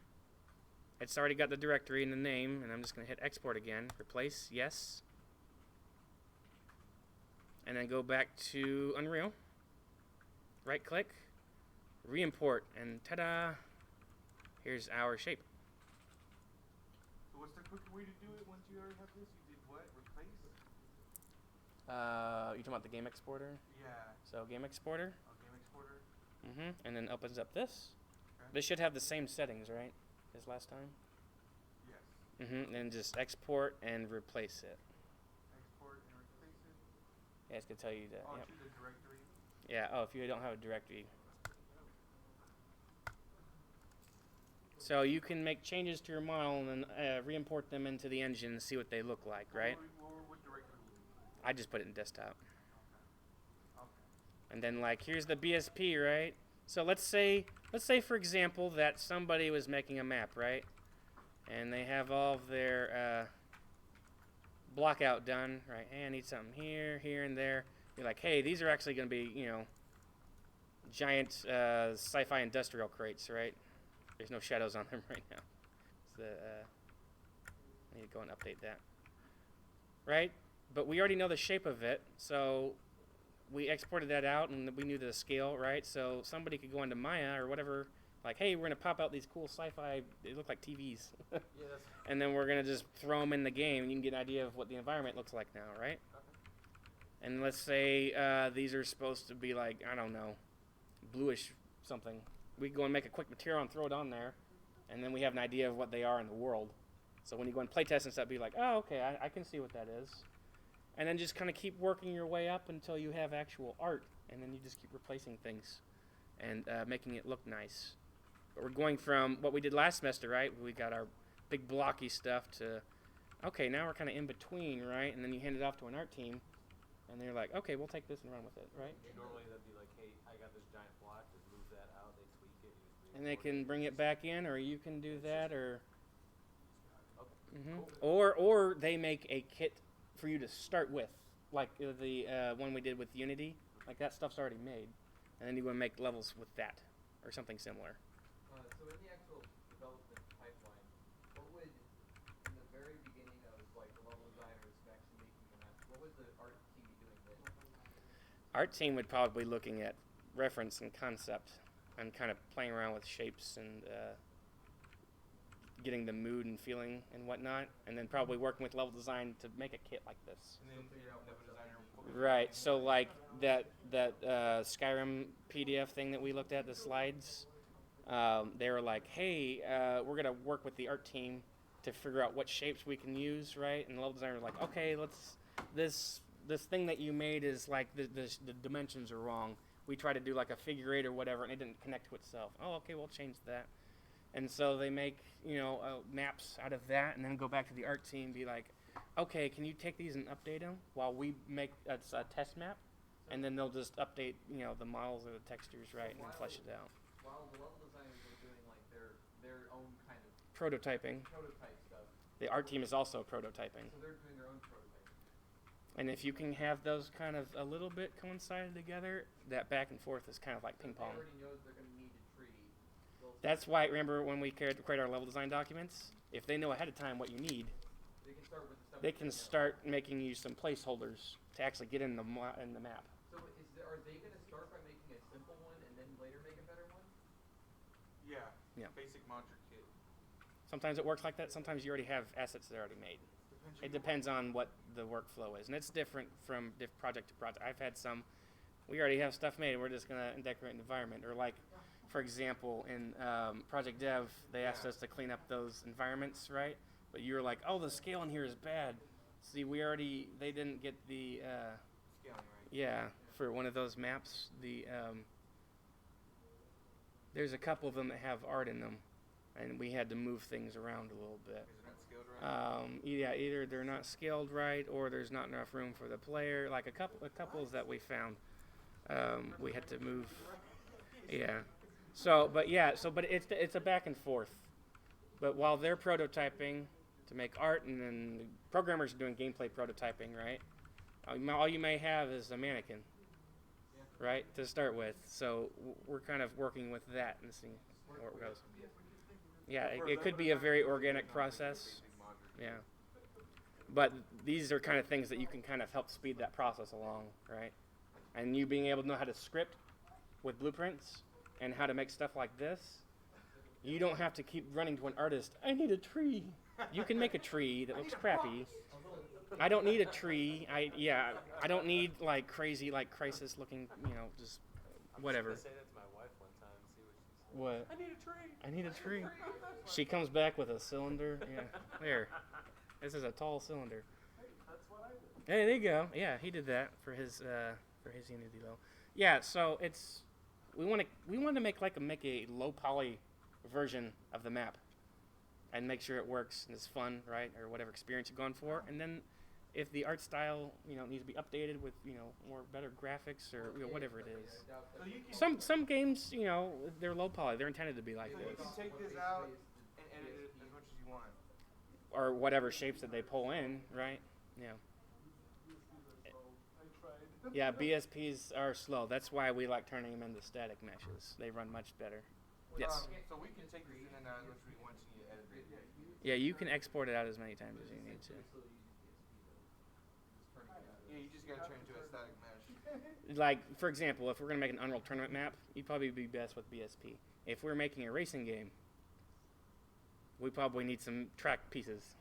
It's already got the directory and the name, and I'm just going to hit export again. Replace, yes. And then go back to Unreal. Right click, re-import, and ta-da! Here's our shape. So what's the quicker way to do it once you already have this? You did what? Replace? You talking about the game exporter? Yeah. So game exporter. Oh, game exporter. And then opens up this. Okay. This should have the same settings, right, as last time? Yes. And just export and replace it. Export and replace it. Yeah, it's gonna tell you that. Oh, Yep. to the directory. Yeah. Oh, if you don't have a directory. So you can make changes to your model and then re-import them into the engine and see what they look like, right? What directory would you? I just put it in desktop. Okay. And then like here's the BSP, right? So let's say for example that somebody was making a map, right? And they have all of their block out done, right? Hey, I need something here, here, and there. You're like, hey, these are actually going to be, giant sci-fi industrial crates, right? There's no shadows on them right now. So, I need to go and update that. Right? But we already know the shape of it, so we exported that out and we knew the scale, right? So somebody could go into Maya or whatever, like, hey, we're going to pop out these cool sci-fi, they look like TVs. Yeah, that's And then we're going to just throw them in the game and you can get an idea of what the environment looks like now, right? okay. And let's say these are supposed to be like, I don't know, bluish something. We go and make a quick material and throw it on there, and then we have an idea of what they are in the world. So when you go and play test and stuff, be like, oh, okay, I can see what that is. And then just kind of keep working your way up until you have actual art, and then you just keep replacing things and making it look nice. But we're going from what we did last semester, right? We got our big blocky stuff to, okay, now we're kind of in between, right? And then you hand it off to an art team, and they're like, okay, we'll take this and run with it, right? Normally that'd be like, hey, I got this giant block, just move that out, they tweak it, you just And they re-import can it. bring it back in, or you can do that, or Okay. Cool. or they make a kit for you to start with, like the one we did with Unity. Like that stuff's already made, and then you want to make levels with that, or something similar. So in the actual development pipeline, what would, in the very beginning of like the level designers actually making the maps, what would the art team be doing then? Art team would probably be looking at reference and concept, and kind of playing around with shapes and getting the mood and feeling and whatnot, and then probably working with level design to make a kit like this. And then figure out what designer. What we Right. can So make. like that Skyrim PDF thing that we looked at, the slides, they were like, hey, we're gonna work with the art team to figure out what shapes we can use, right? And the level designer was like, okay, let's this thing that you made is like the dimensions are wrong. We tried to do like a figure eight or whatever, and it didn't connect to itself. Oh, okay, we'll change that. And so they make maps out of that, and then go back to the art team, and be like, okay, can you take these and update them while we make a test map, and then they'll just update the models or the textures, right, and then flesh it out. While the level designers are doing like their own kind of Prototyping. prototype stuff, The art team is also prototyping. so they're doing their own prototype. And if you can have those kind of a little bit coincided together, that back and forth is kind of like ping They pong. already know they're going to need a tree. That's why, remember when we create our level design documents? If they know ahead of time what you need, They can start with the stuff. they that can know. start making you some placeholders to actually get in the map. So are they going to start by making a simple one and then later make a better one? Yeah. Yeah. Basic Mantra kit. Sometimes it works like that. Sometimes you already have assets that are already made. It depends on what the workflow is, and it's different from project to project. I've had some, we already have stuff made, and we're just gonna decorate an environment. Or like, for example, in Project Dev, they asked us to clean up those environments, right? But you were like, oh, the scale in here is bad. See, they didn't get the, Scaling right. yeah, for one of those maps, there's a couple of them that have art in them, and we had to move things around a little bit. Is it not scaled right? Yeah, either they're not scaled right, or there's not enough room for the player. Like a couples that we found, we had to move. Yeah. But it's a back and forth. But while they're prototyping to make art, and then the programmers are doing gameplay prototyping, right? All you may have is a mannequin, right, to start with. So we're kind of working with that and seeing where it goes. Yeah, it could be a very organic process. Yeah. But these are kind of things that you can kind of help speed that process along, right? And you being able to know how to script with blueprints and how to make stuff like this, you don't have to keep running to an artist. I need a tree. You can make a tree that looks crappy. I don't need a tree. I don't need like crazy, like crisis looking, just whatever. I was gonna say that to my wife one time, see what she says. What? I need a tree. I need a tree. She comes back with a cylinder. Yeah, there. This is a tall cylinder. Hey, that's what I did. Hey, there you go. Yeah, he did that for his Unity though. Yeah, so we want to make a low poly version of the map, and make sure it works and is fun, right, or whatever experience you're going for. And then, if the art style needs to be updated with more better graphics or whatever it is. So you can, Some games they're low poly. They're intended to be like you this, can take this out and edit it as much as you want. or whatever shapes that they pull in, right? Yeah. BSPs are slow. I tried. Yeah, BSPs are slow. That's why we like turning them into static meshes. They run much better. Yes. So we can take this in and out as much as we want to edit it. Yeah, you can export it out as many times as you need to. Yeah, you just gotta turn it into a static mesh. Like, for example, if we're going to make an Unreal Tournament map, you'd probably be best with BSP. If we're making a racing game, we probably need some track pieces.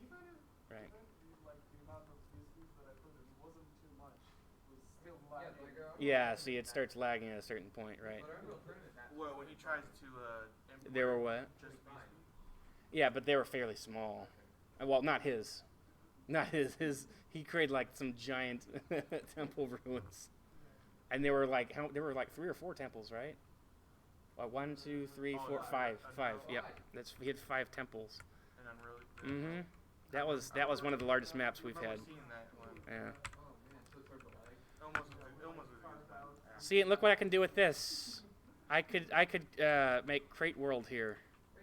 Right. Even like the amount of BSPs that I put in wasn't too much. It was still lagging. Yeah, see, it starts lagging at a certain point, right? Well, when he tries to implement They were what? just Yeah, but they were fairly small. Well, not his. Not his. He created like some giant temple ruins. And there were like 3 or 4 temples, right? 1, 2, 3, 4, 5. Yep. He had 5 temples. and Unreal. Mm-hmm. That was one of the largest maps we've had. Seen that one. Yeah. Almost was good. See, and look what I can do with this. I could make Crate World here.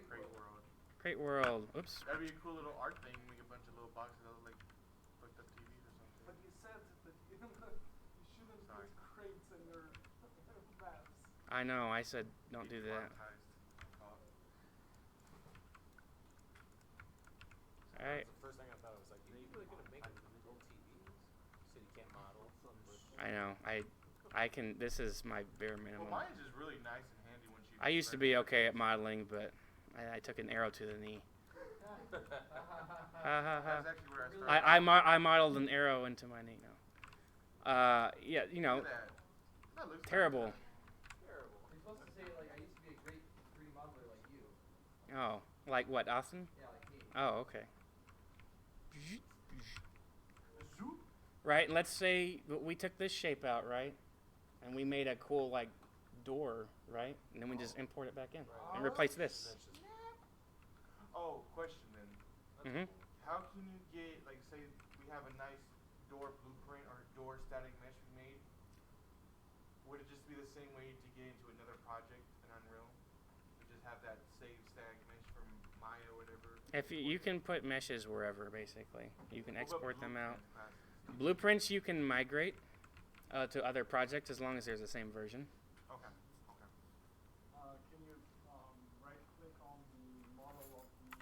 Great world. Crate World. Oops. That'd be a cool little art thing. Make a bunch of little boxes that look like hooked up TVs or something. But you said that you shouldn't Sorry. put crates in your maps. I know. I said don't do that. All right. The first thing I thought was like, are you really gonna make little TVs? You said you can't model. I know. I can. This is my bare minimum. Well, mine's just really nice and handy once you. I used to be okay at modeling, but I took an arrow to the knee. Ha ha ha. That's actually where I started. I modeled an arrow into my knee now. Yeah, Look at that. That looks terrible. Terrible. You're supposed to say, like, I used to be a great 3D modeler like you. Oh, like what, Austin? Yeah, like me. Oh, okay. Zoop. Right, and let's say we took this shape out, right? And we made a cool, like, door, right? And then we just import it back in and replace this. Oh, question then. Mm-hmm. How can you get, like, say we have a nice door blueprint or door static mesh we made? Would it just be the same way to get into another project in Unreal? You just have that save static mesh from Maya or whatever? If you can put meshes wherever, basically. You can What about export them out. blueprint classes? Blueprints you can migrate to other projects as long as there's the same version. Okay. Can you right click on the model of the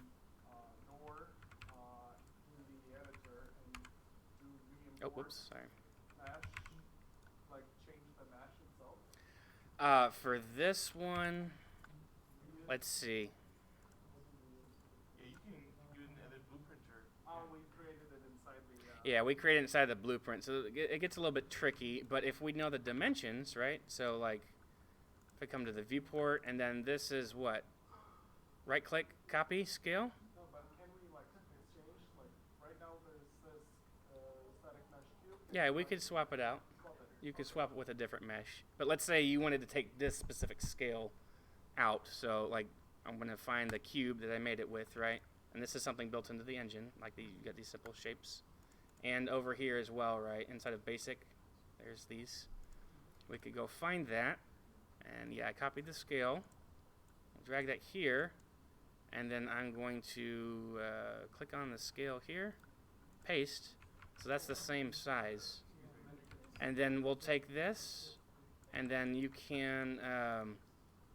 door in the editor and do Oh, re-import whoops, sorry. mesh, like change the mesh itself? For this one, let's see. Yeah, you can do it in the other blueprinter. We created it inside the. Yeah, we create it inside the blueprint, so it gets a little bit tricky. But if we know the dimensions, right? So like, if I come to the viewport, and then this is what? Right-click, copy, scale. No, but can we like exchange? Like right now there's this static mesh cube. Yeah, we could swap it out. Swap it. You could swap it with a different mesh. But let's say you wanted to take this specific scale out. So like, I'm gonna find the cube that I made it with, right? And this is something built into the engine, like you got these simple shapes. And over here as well, right? Inside of basic, there's these. We could go find that. And yeah, I copied the scale. Drag that here. and then I'm going to click on the scale here, paste, so that's the same size. And then we'll take this, and then you can,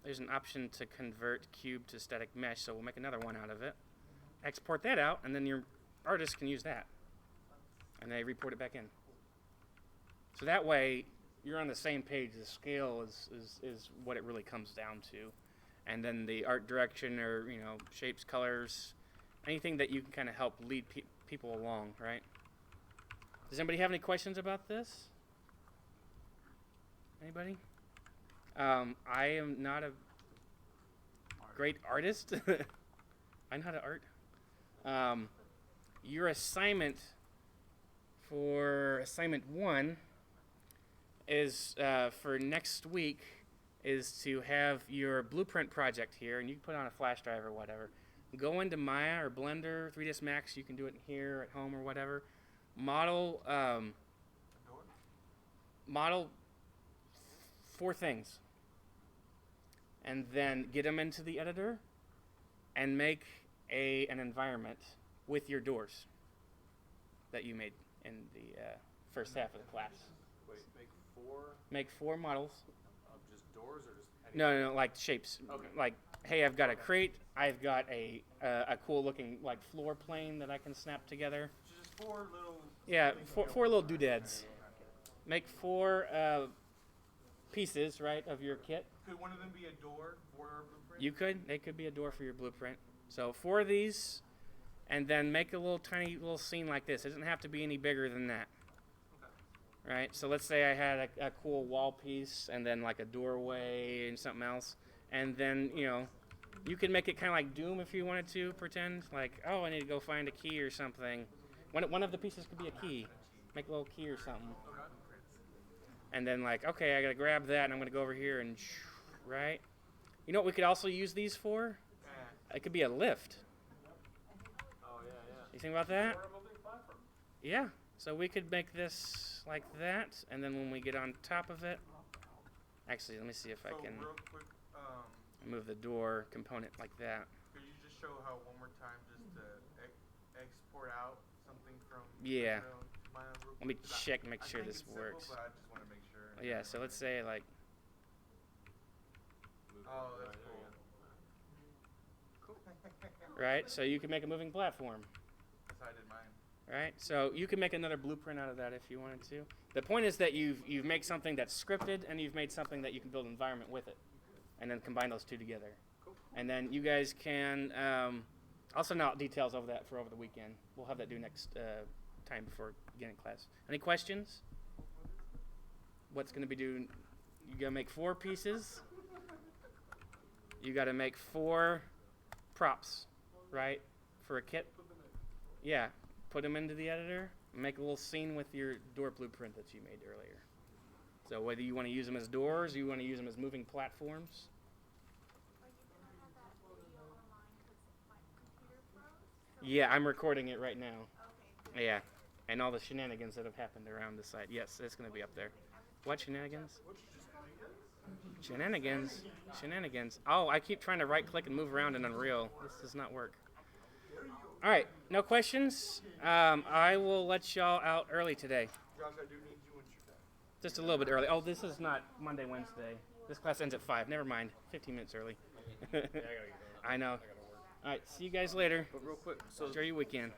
there's an option to convert cube to static mesh, so we'll make another one out of it. Export that out, and then your artist can use that. And they report it back in. So that way, you're on the same page. The scale is what it really comes down to. And then the art direction, or shapes, colors, anything that you can kind of help lead people along, right? Does anybody have any questions about this? Anybody? I am not a great artist. I know how to art. Your assignment for assignment 1 is for next week is to have your blueprint project here, and you can put it on a flash drive or whatever. Go into Maya or Blender, 3ds Max. You can do it here at home or whatever. Model 4 things, and then get them into the editor and make an environment with your doors that you made in the first half of the class. Wait, make Make 4 models. of just doors or just any? No, like shapes. Okay. Like, hey, I've got a crate. I've got a cool looking like floor plane that I can snap together. Just 4 little. Yeah, things four, that four go- little doodads. Make 4 pieces, right, of your kit. Could one of them be a door for our blueprint? You could. They could be a door for your blueprint. So 4 of these, and then make a little tiny little scene like this. It doesn't have to be any bigger than that. Right? So let's say I had a cool wall piece, and then like a doorway and something else. And then, you could make it kind of like Doom if you wanted to pretend. Like, oh, I need to go find a key or something. One of the pieces could be a key. Make a little key or something. And then like, okay, I gotta grab that, and I'm gonna go over here and, right? You know what we could also use these for? It could be a lift. Oh yeah. You think about that? Or a moving platform. Yeah. So we could make this like that, and then when we get on top of it, actually, let me see if I So can real quick, move the door component like that. could you just show how one more time just to export out something from Yeah. Unreal to Maya real Let me quick? 'Cause check, make I sure think this it's simple, works. but I just want to make sure. Yeah. So let's say like, Oh, that's Right, cool. right? So you can make a moving platform. That's how I did mine. Right? So you can make another blueprint out of that if you wanted to. The point is that you've made something that's scripted, and you've made something that you can build an environment with it, and then combine those two together. And then you guys can I'll send out details of that for over the weekend. We'll have that due next time before beginning class. Any questions? What's going to be due? You got to make 4 pieces. You got to make 4 props, right, for a kit. Yeah. Put them into the editor, and make a little scene with your door blueprint that you made earlier. So whether you want to use them as doors, or you want to use them as moving platforms. Are you gonna have that video online 'cause my computer froze? Yeah, I'm recording it right now. Okay. Yeah, and all the shenanigans that have happened around the site. Yes, it's going to be up there. What shenanigans? Shenanigans? Shenanigans. Oh, I keep trying to right-click and move around in Unreal. This does not work. All right, no questions? I will let y'all out early today. Josh, I do need you when you're done. Just a little bit early. Oh, this is not Monday, Wednesday. This class ends at 5. Never mind. 15 minutes early. Yeah, I gotta get going. I know. I gotta work. All right, see you guys later. But real quick, so Enjoy your weekend.